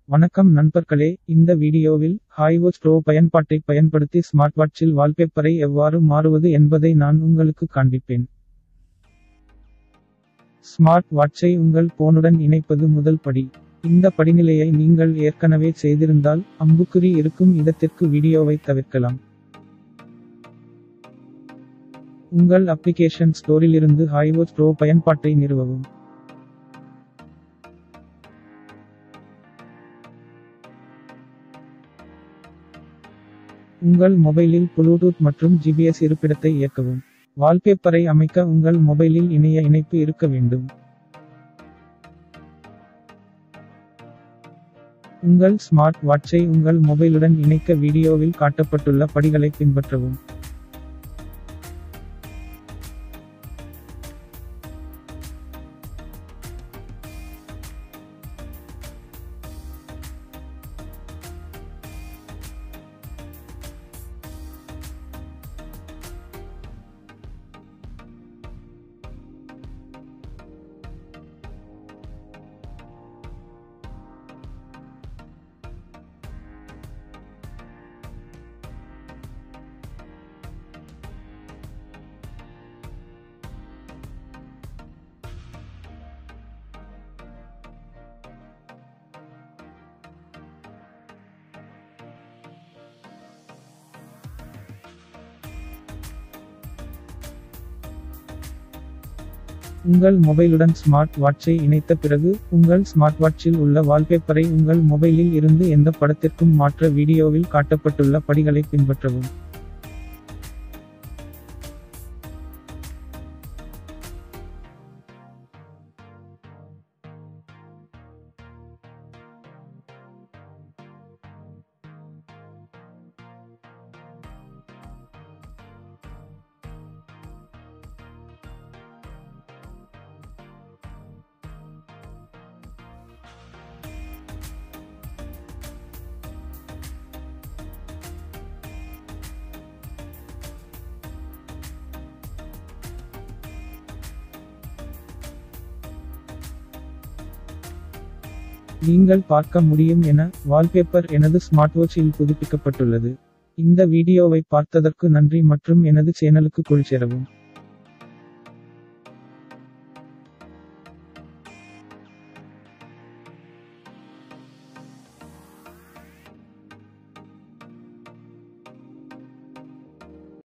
வணக்கம் நண்பர்களே, இந்த வீடியோவில் HiWatch Pro பயன்பாட்டைப் பயன்படுத்தி ஸ்மார்ட் வாட்சில் வால்பேப்பரை எவ்வாறு மாறுவது என்பதை நான் உங்களுக்கு காண்பிப்பேன். ஸ்மார்ட் வாட்சை உங்கள் போனுடன் இணைப்பது முதல் படி. இந்த படிநிலையை நீங்கள் ஏற்கனவே செய்திருந்தால், அம்புக்குறி இருக்கும் இடத்திற்கு வீடியோவை தவிர்க்கலாம். உங்கள் அப்ளிகேஷன் ஸ்டோரிலிருந்து HiWatch Pro பயன்பாட்டை நிறுவவும். உங்கள் மொபைலில் ப்ளூடூத் மற்றும் ஜிபிஎஸ் இருப்பிடத்தை இயக்கவும். வால்பேப்பரை அமைக்க உங்கள் மொபைலில் இணைய இணைப்பு இருக்க வேண்டும். உங்கள் ஸ்மார்ட் வாட்சை உங்கள் மொபைலுடன் இணைக்க வீடியோவில் காட்டப்பட்டுள்ள படிகளை பின்பற்றவும். உங்கள் மொபைலுடன் ஸ்மார்ட் வாட்சை இணைத்த பிறகு, உங்கள் ஸ்மார்ட் வாட்சில் உள்ள வால்பேப்பரை உங்கள் மொபைலில் இருந்து எந்த படத்திற்கும் மாற்ற வீடியோவில் காட்டப்பட்டுள்ள படிகளை பின்பற்றவும். நீங்கள் பார்க்க முடியும் என, வால்பேப்பர் எனது ஸ்மார்ட்வாட்சில் புதுப்பிக்கப்பட்டுள்ளது. இந்த வீடியோவை பார்த்ததற்கு நன்றி மற்றும் எனது சேனலுக்கு சேரவும்.